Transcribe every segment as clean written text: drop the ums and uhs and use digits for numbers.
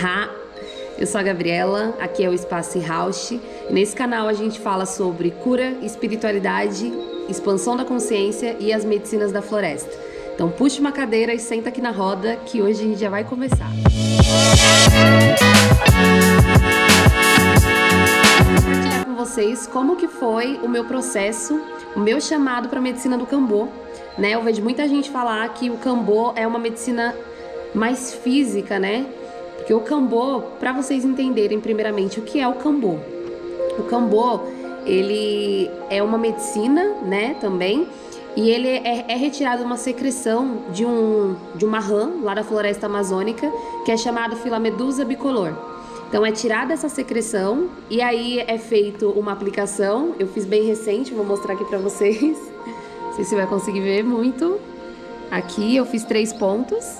Ha! Eu sou a Gabriela, aqui é o Espaço House. Nesse canal a gente fala sobre cura, espiritualidade, expansão da consciência e as medicinas da floresta. Então puxa uma cadeira e senta aqui na roda que hoje a gente já vai começar. Vou compartilhar com vocês como que foi o meu processo, o meu chamado para a medicina do Kambô. Né? Eu vejo muita gente falar que o Kambô é uma medicina mais física, né? Porque o Kambô, para vocês entenderem primeiramente o que é o Kambô. O Kambô, ele é uma medicina, né, também, e ele é retirado uma secreção de uma rã lá da floresta amazônica, que é chamado Filamedusa bicolor. Então é tirada essa secreção e aí é feito uma aplicação. Eu fiz bem recente, vou mostrar aqui para vocês. Não sei se você vai conseguir ver muito. Aqui eu fiz 3 pontos.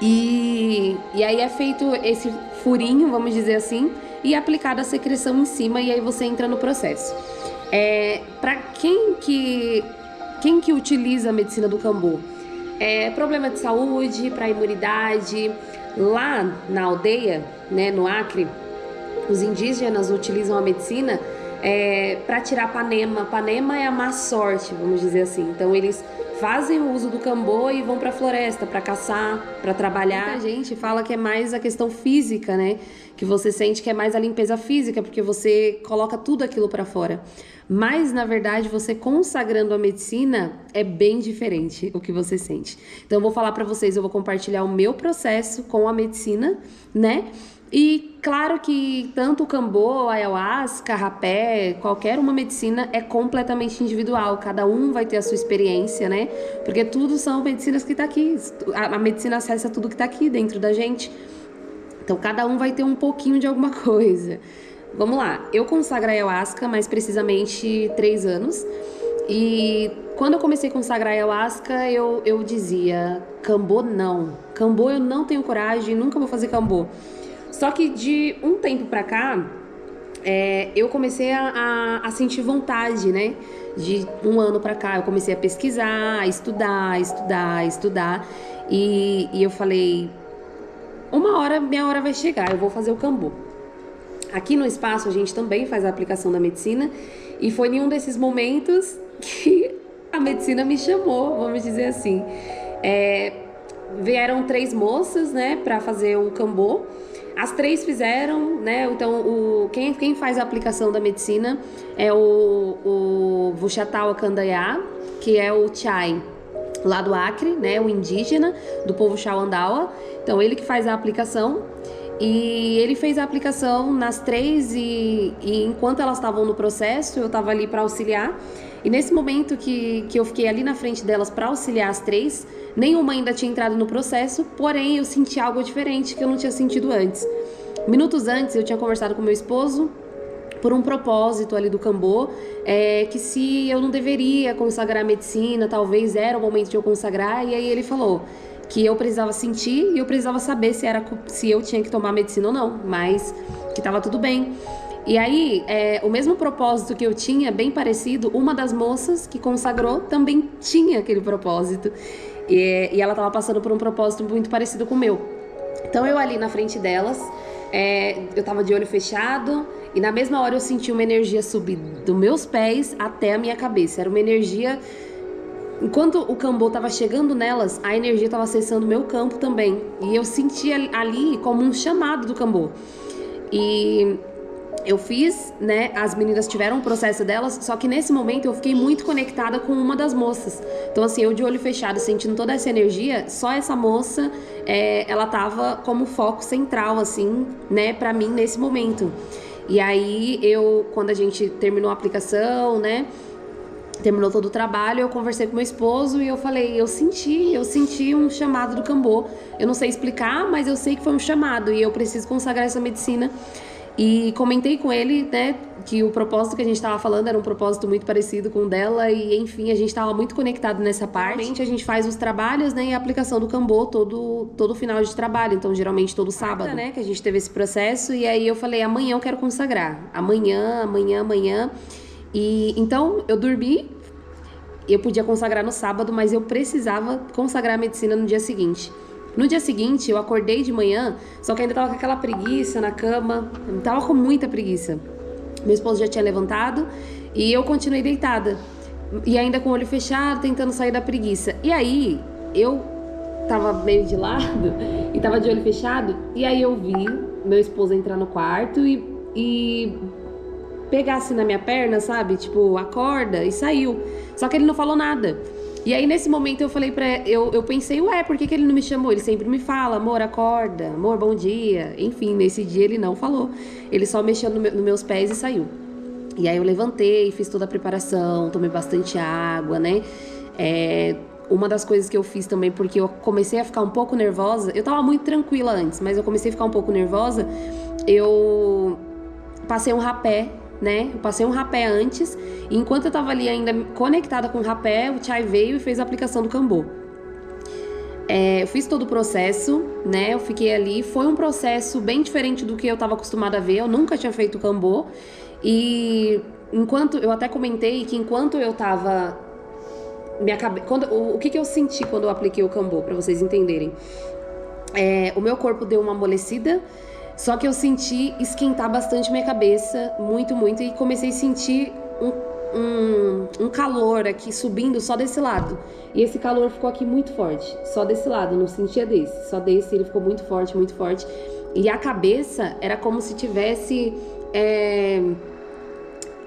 E aí é feito esse furinho, vamos dizer assim, e aplicada a secreção em cima, e aí você entra no processo. Para quem que utiliza a medicina do Kambô? Problema de saúde, para imunidade. Lá na aldeia, né, no Acre, os indígenas utilizam a medicina para tirar panema. Panema é a má sorte, vamos dizer assim. Então eles fazem o uso do Kambô e vão para a floresta para caçar, para trabalhar. Muita gente fala que é mais a questão física, né? Que você sente que é mais a limpeza física, porque você coloca tudo aquilo para fora. Mas, na verdade, você consagrando a medicina é bem diferente o que você sente. Então, eu vou falar para vocês, eu vou compartilhar o meu processo com a medicina, né? E claro que tanto o Kambô, a ayahuasca, rapé, qualquer uma medicina é completamente individual. Cada um vai ter a sua experiência, né? Porque tudo são medicinas que tá aqui. A medicina acessa tudo que tá aqui dentro da gente. Então cada um vai ter um pouquinho de alguma coisa. Vamos lá. Eu consagro a ayahuasca, mais precisamente 3 anos. E quando eu comecei a consagrar a ayahuasca, eu dizia, Kambô não. Kambô eu não tenho coragem, nunca vou fazer Kambô. Só que de um tempo pra cá, eu comecei a sentir vontade, né? De um ano pra cá, eu comecei a pesquisar, a estudar. E eu falei, minha hora vai chegar, eu vou fazer o Kambô. Aqui no espaço a gente também faz a aplicação da medicina. E foi em um desses momentos que a medicina me chamou, vamos dizer assim. Vieram 3 moças, né, pra fazer o Kambô. As 3 fizeram, né? Então, quem faz a aplicação da medicina é o Vuxatau Akandaiá, que é o Chai lá do Acre, né? O indígena do povo Xauandaua. Então, ele que faz a aplicação. E ele fez a aplicação nas 3 e enquanto elas estavam no processo, eu estava ali para auxiliar. E nesse momento que eu fiquei ali na frente delas para auxiliar as 3, nenhuma ainda tinha entrado no processo, porém eu senti algo diferente que eu não tinha sentido antes. Minutos antes eu tinha conversado com meu esposo por um propósito ali do Kambô, que se eu não deveria consagrar a medicina, talvez era o momento de eu consagrar, e aí ele falou que eu precisava sentir e eu precisava saber se eu tinha que tomar medicina ou não, mas que estava tudo bem. E aí, o mesmo propósito que eu tinha, bem parecido, uma das moças que consagrou também tinha aquele propósito. E ela estava passando por um propósito muito parecido com o meu. Então eu ali na frente delas, eu estava de olho fechado e na mesma hora eu senti uma energia subir dos meus pés até a minha cabeça. Era uma energia... Enquanto o Kambô estava chegando nelas, a energia estava acessando o meu campo também. E eu senti ali como um chamado do Kambô. E eu fiz, né? As meninas tiveram o processo delas, só que nesse momento eu fiquei muito conectada com uma das moças. Então assim, eu de olho fechado, sentindo toda essa energia, só essa moça, ela tava como foco central, assim, né, pra mim nesse momento. E aí quando a gente terminou a aplicação, né, terminou todo o trabalho, eu conversei com meu esposo e eu falei, eu senti um chamado do Kambô. Eu não sei explicar, mas eu sei que foi um chamado e eu preciso consagrar essa medicina. E comentei com ele, né, que o propósito que a gente estava falando era um propósito muito parecido com o dela e, enfim, a gente estava muito conectado nessa parte. Geralmente a gente faz os trabalhos, né, e a aplicação do Kambô todo final de trabalho, então geralmente todo sábado, né, que a gente teve esse processo. E aí eu falei, amanhã eu quero consagrar, amanhã. E então eu dormi, eu podia consagrar no sábado, mas eu precisava consagrar a medicina no dia seguinte. No dia seguinte, eu acordei de manhã, só que ainda tava com aquela preguiça na cama, eu tava com muita preguiça. Meu esposo já tinha levantado e eu continuei deitada. E ainda com o olho fechado, tentando sair da preguiça. E aí, eu tava meio de lado e tava de olho fechado, e aí eu vi meu esposo entrar no quarto e pegar assim na minha perna, sabe? Tipo, acorda, e saiu. Só que ele não falou nada. E aí nesse momento eu falei eu pensei, ué, por que ele não me chamou? Ele sempre me fala, amor, acorda, amor, bom dia. Enfim, nesse dia ele não falou. Ele só mexeu nos meus pés e saiu. E aí eu levantei, fiz toda a preparação, tomei bastante água, né? Uma das coisas que eu fiz também, porque eu comecei a ficar um pouco nervosa, eu tava muito tranquila antes, mas eu comecei a ficar um pouco nervosa, eu passei um rapé, né? Eu passei um rapé antes, e enquanto eu tava ali ainda conectada com o rapé, o Chai veio e fez a aplicação do Kambô. Eu fiz todo o processo, né? Eu fiquei ali, foi um processo bem diferente do que eu tava acostumada a ver, eu nunca tinha feito Kambô, e enquanto, eu até comentei que enquanto eu tava... o que eu senti quando eu apliquei o Kambô, pra vocês entenderem? O meu corpo deu uma amolecida, só que eu senti esquentar bastante minha cabeça, muito, muito, e comecei a sentir um calor aqui subindo só desse lado. E esse calor ficou aqui muito forte, só desse lado, não sentia desse, só desse, ele ficou muito forte, muito forte. E a cabeça era como se tivesse...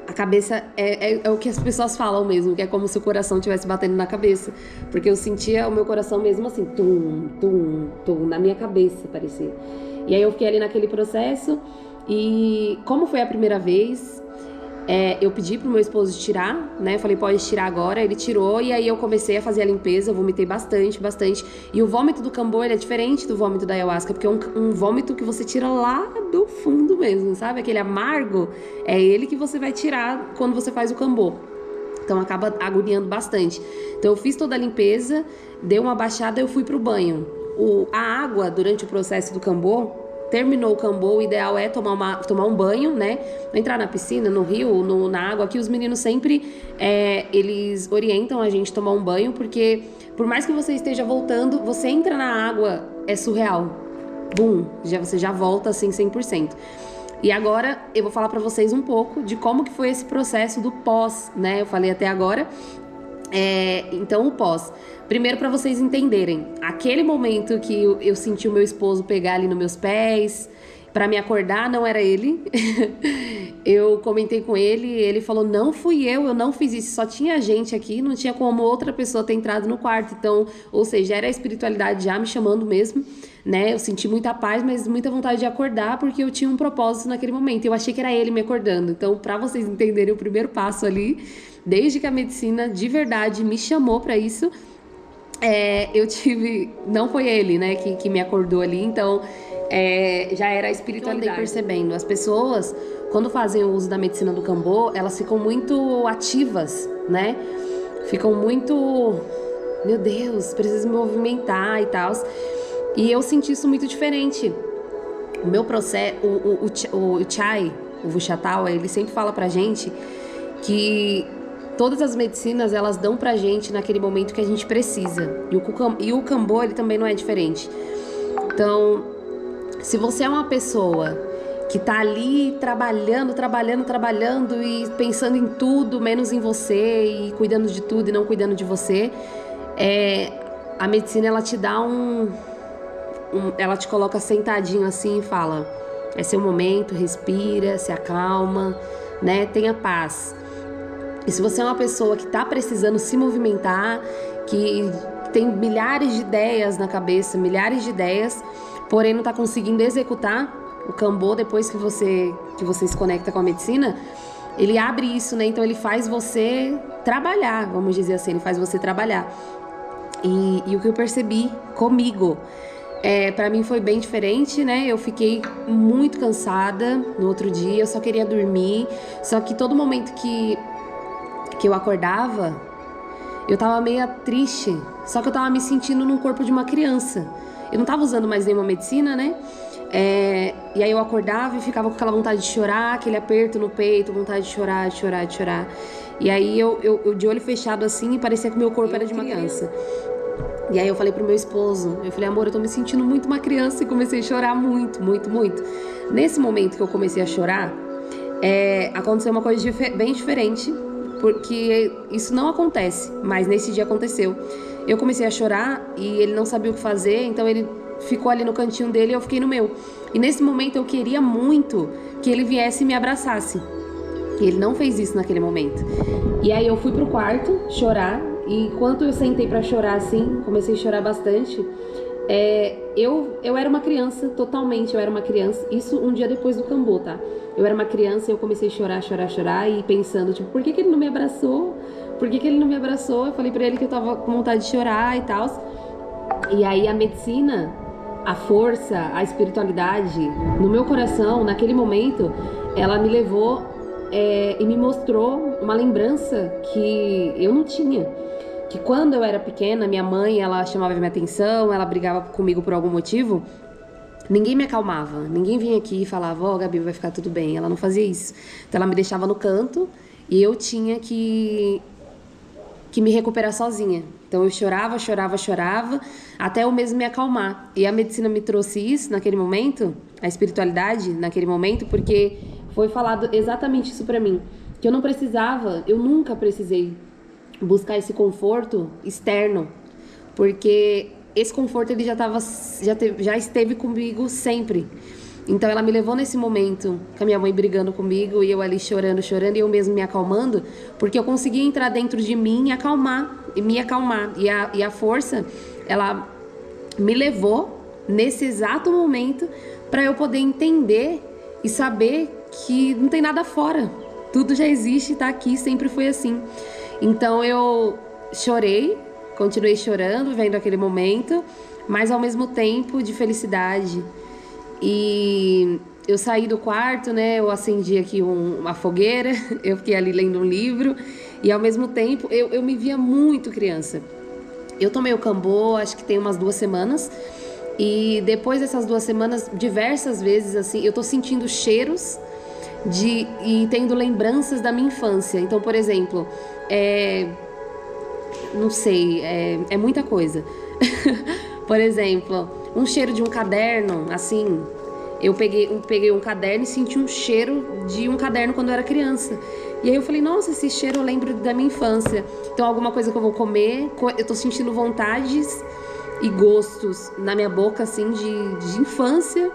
A cabeça é o que as pessoas falam mesmo, que é como se o coração estivesse batendo na cabeça. Porque eu sentia o meu coração mesmo assim, tum, tum, tum, na minha cabeça, parecia. E aí eu fiquei ali naquele processo, e como foi a primeira vez, eu pedi pro meu esposo tirar, né? Eu falei, pode tirar agora. Ele tirou, e aí eu comecei a fazer a limpeza, eu vomitei bastante, bastante. E o vômito do Kambô, ele é diferente do vômito da ayahuasca, porque é um vômito que você tira lá do fundo mesmo, sabe? Aquele amargo, é ele que você vai tirar quando você faz o Kambô. Então acaba agoniando bastante. Então eu fiz toda a limpeza, dei uma baixada, eu fui pro banho. A água, durante o processo do Kambô, terminou o Kambô, o ideal é tomar um banho, né? Entrar na piscina, no rio, na água. Aqui os meninos sempre, eles orientam a gente a tomar um banho, porque por mais que você esteja voltando, você entra na água, é surreal. Bum, você já volta assim 100%. E agora eu vou falar pra vocês um pouco de como que foi esse processo do pós, né? Eu falei até agora. Então o pós. Primeiro, para vocês entenderem, aquele momento que eu senti o meu esposo pegar ali nos meus pés para me acordar, não era ele. Eu comentei com ele, ele falou, não fui eu não fiz isso, só tinha gente aqui, não tinha como outra pessoa ter entrado no quarto. Então, ou seja, era a espiritualidade já me chamando mesmo, né? Eu senti muita paz, mas muita vontade de acordar, porque eu tinha um propósito naquele momento. Eu achei que era ele me acordando. Então, para vocês entenderem o primeiro passo ali, desde que a medicina de verdade me chamou para isso, não foi ele, né, que me acordou ali, então já era a espiritualidade. Eu andei percebendo, as pessoas, quando fazem o uso da medicina do Kambô, elas ficam muito ativas, né, ficam muito, meu Deus, preciso me movimentar e tal, e eu senti isso muito diferente. O meu processo, o Chai, o Vuchatau, ele sempre fala pra gente que todas as medicinas, elas dão pra gente naquele momento que a gente precisa. E o Kambô, ele também não é diferente. Então, se você é uma pessoa que tá ali trabalhando e pensando em tudo, menos em você, e cuidando de tudo e não cuidando de você, a medicina, ela te dá ela te coloca sentadinho assim e fala, é seu momento, respira, se acalma, né? Tenha paz. E se você é uma pessoa que está precisando se movimentar, que tem milhares de ideias na cabeça, porém não está conseguindo executar o Kambô depois que você se conecta com a medicina, ele abre isso, né? Então ele faz você trabalhar, vamos dizer assim, ele faz você trabalhar. E o que eu percebi comigo, pra mim foi bem diferente, né? Eu fiquei muito cansada no outro dia, eu só queria dormir, só que todo momento que eu acordava, eu tava meio triste, só que eu tava me sentindo num corpo de uma criança. Eu não tava usando mais nenhuma medicina, né? E aí eu acordava e ficava com aquela vontade de chorar, aquele aperto no peito, vontade de chorar. E aí eu de olho fechado assim, e parecia que o meu corpo era de uma criança. E aí eu falei pro meu esposo, eu falei, amor, eu tô me sentindo muito uma criança, e comecei a chorar muito, muito, muito. Nesse momento que eu comecei a chorar, aconteceu uma coisa bem diferente, porque isso não acontece, mas nesse dia aconteceu. Eu comecei a chorar e ele não sabia o que fazer, então ele ficou ali no cantinho dele e eu fiquei no meu. E nesse momento eu queria muito que ele viesse e me abraçasse. E ele não fez isso naquele momento. E aí eu fui pro quarto chorar, e enquanto eu sentei pra chorar assim, comecei a chorar bastante. Eu era uma criança, totalmente eu era uma criança. Isso um dia depois do Cambô, tá? Eu era uma criança e eu comecei a chorar e pensando, tipo, por que ele não me abraçou? Por que ele não me abraçou? Eu falei pra ele que eu tava com vontade de chorar e tal. E aí a medicina, a força, a espiritualidade no meu coração, naquele momento, ela me levou e me mostrou uma lembrança que eu não tinha. Que quando eu era pequena, minha mãe, ela chamava minha atenção, ela brigava comigo por algum motivo, ninguém me acalmava, ninguém vinha aqui e falava, ó, Gabi, vai ficar tudo bem. Ela não fazia isso. Então ela me deixava no canto e eu tinha que me recuperar sozinha. Então eu chorava, até eu mesmo me acalmar. E a medicina me trouxe isso naquele momento, a espiritualidade naquele momento, porque foi falado exatamente isso pra mim, que eu não precisava, eu nunca precisei buscar esse conforto externo, porque esse conforto ele já esteve comigo sempre. Então ela me levou nesse momento, com a minha mãe brigando comigo e eu ali chorando e eu mesmo me acalmando, porque eu conseguia entrar dentro de mim e me acalmar. E a força, ela me levou nesse exato momento para eu poder entender e saber que não tem nada fora. Tudo já existe, tá aqui, sempre foi assim. Então eu chorei, continuei chorando, vendo aquele momento, mas ao mesmo tempo de felicidade. E eu saí do quarto, né? Eu acendi aqui uma fogueira, eu fiquei ali lendo um livro e ao mesmo tempo eu me via muito criança. Eu tomei o Cambô, acho que tem umas 2 semanas, e depois dessas 2 semanas, diversas vezes assim, eu tô sentindo cheiros e tendo lembranças da minha infância. Então, por exemplo, não sei, é muita coisa. Por exemplo, um cheiro de um caderno, assim, eu peguei um caderno e senti um cheiro de um caderno quando eu era criança. E aí eu falei, nossa, esse cheiro eu lembro da minha infância. Então, alguma coisa que eu vou comer, eu tô sentindo vontades e gostos na minha boca, assim, de infância.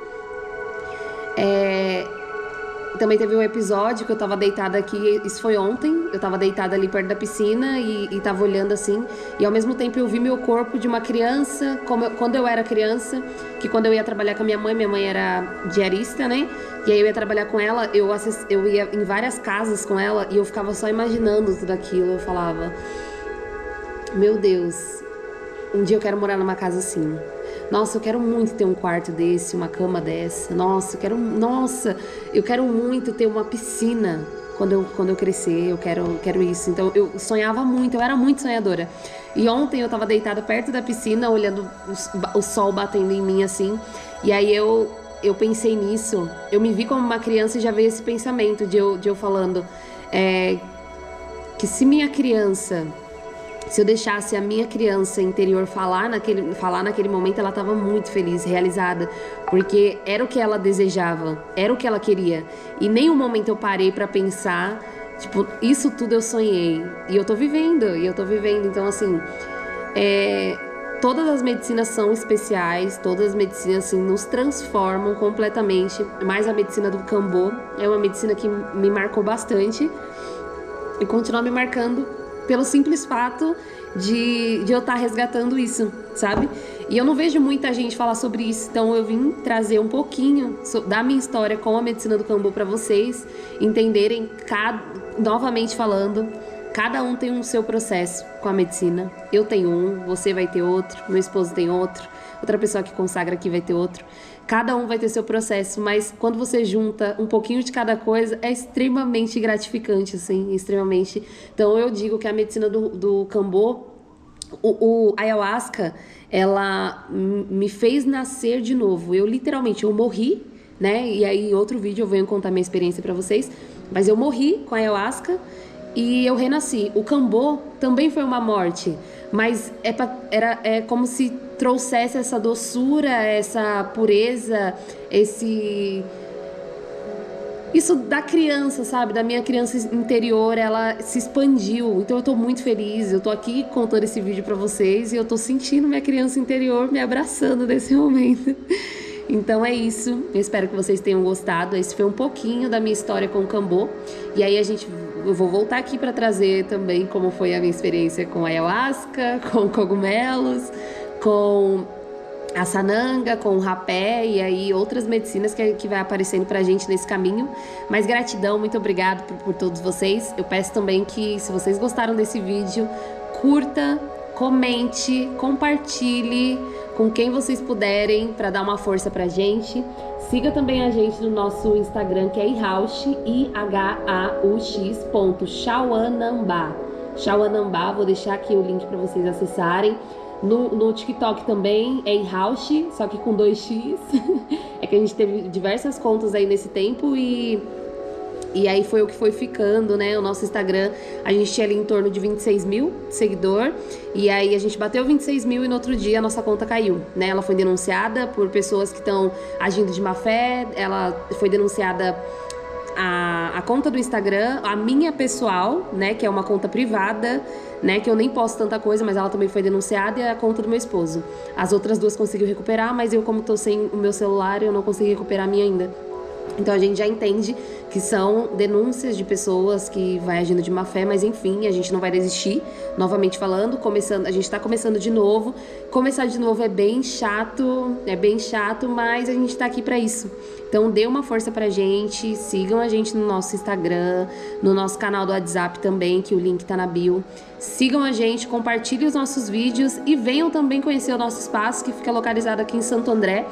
Também teve um episódio que eu tava deitada aqui, isso foi ontem, eu tava deitada ali perto da piscina e tava olhando assim, e ao mesmo tempo eu vi meu corpo de uma criança, quando eu era criança, que quando eu ia trabalhar com a minha mãe era diarista, né? E aí eu ia trabalhar com ela, eu ia em várias casas com ela e eu ficava só imaginando tudo aquilo, eu falava, meu Deus, um dia eu quero morar numa casa assim. Nossa, eu quero muito ter um quarto desse, uma cama dessa. Nossa, eu quero muito ter uma piscina quando eu crescer. Eu quero isso. Então, eu sonhava muito, eu era muito sonhadora. E ontem eu tava deitada perto da piscina, olhando o sol batendo em mim assim. E aí eu pensei nisso. Eu me vi como uma criança e já veio esse pensamento de eu falando que se eu deixasse a minha criança interior falar naquele momento, ela estava muito feliz, realizada, porque era o que ela desejava, era o que ela queria. E nenhum momento eu parei para pensar, tipo, isso tudo eu sonhei. E eu tô vivendo. Então, assim, todas as medicinas são especiais, todas as medicinas, assim, nos transformam completamente. Mas a medicina do Cambô é uma medicina que me marcou bastante e continua me marcando pelo simples fato de eu estar resgatando isso, sabe? E eu não vejo muita gente falar sobre isso, então eu vim trazer um pouquinho da minha história com a medicina do Cambô para vocês entenderem, novamente falando, cada um tem um seu processo com a medicina. Eu tenho um, você vai ter outro, meu esposo tem outro, outra pessoa que consagra aqui vai ter outro. Cada um vai ter seu processo, mas quando você junta um pouquinho de cada coisa, é extremamente gratificante, assim, extremamente. Então eu digo que a medicina do Cambô, o ayahuasca, ela me fez nascer de novo. Eu morri, né? E aí em outro vídeo eu venho contar minha experiência pra vocês, mas eu morri com a ayahuasca e eu renasci. O Cambô também foi uma morte, mas é como se trouxesse essa doçura, essa pureza, isso da criança, sabe? Da minha criança interior, ela se expandiu. Então eu tô muito feliz. Eu tô aqui contando esse vídeo pra vocês e eu tô sentindo minha criança interior me abraçando nesse momento. Então é isso. Eu espero que vocês tenham gostado. Esse foi um pouquinho da minha história com o Cambô. E aí eu vou voltar aqui pra trazer também como foi a minha experiência com a ayahuasca, com cogumelos, com a sananga, com o rapé e aí outras medicinas que vai aparecendo pra gente nesse caminho. Mas gratidão, muito obrigado por todos vocês. Eu peço também que, se vocês gostaram desse vídeo, curta, comente, compartilhe com quem vocês puderem para dar uma força pra gente. Siga também a gente no nosso Instagram, que é Ihaush, IHAUX.Shauanambá. Shauanambá, vou deixar aqui o link para vocês acessarem. No TikTok também é Ihaush, só que com 2x. É que a gente teve diversas contas aí nesse tempo e aí foi o que foi ficando, né? O nosso Instagram, a gente tinha ali em torno de 26 mil seguidor. E aí a gente bateu 26 mil e no outro dia a nossa conta caiu, né? Ela foi denunciada por pessoas que estão agindo de má fé. Ela foi denunciada a conta do Instagram, a minha pessoal, né? Que é uma conta privada, né? Que eu nem posto tanta coisa, mas ela também foi denunciada, e a conta do meu esposo. As outras duas conseguiu recuperar, mas eu, como tô sem o meu celular, eu não consegui recuperar a minha ainda. Então a gente já entende que são denúncias de pessoas que vai agindo de má fé, mas enfim, a gente não vai desistir. Novamente falando, a gente tá começando de novo. Começar de novo é bem chato, mas a gente tá aqui pra isso. Então dê uma força pra gente, sigam a gente no nosso Instagram, no nosso canal do WhatsApp também, que o link tá na bio. Sigam a gente, compartilhem os nossos vídeos e venham também conhecer o nosso espaço, que fica localizado aqui em Santo André,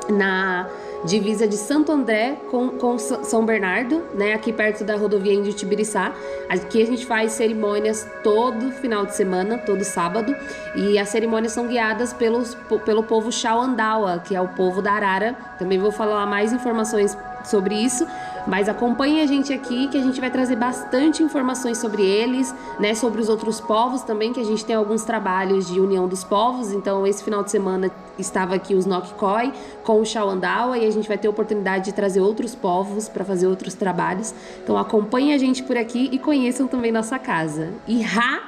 na divisa de Santo André com São Bernardo, né? Aqui perto da rodovia Índio Tibiriçá. Aqui a gente faz cerimônias todo final de semana, todo sábado. E as cerimônias são guiadas pelo povo Xauandawa, que é o povo da Arara. Também vou falar mais informações sobre isso, mas acompanhem a gente aqui, que a gente vai trazer bastante informações sobre eles, né, sobre os outros povos também, que a gente tem alguns trabalhos de união dos povos. Então esse final de semana estava aqui os Nokkoi com o Xauandawa e a gente vai ter a oportunidade de trazer outros povos para fazer outros trabalhos. Então acompanhem a gente por aqui e conheçam também nossa casa. Ihá!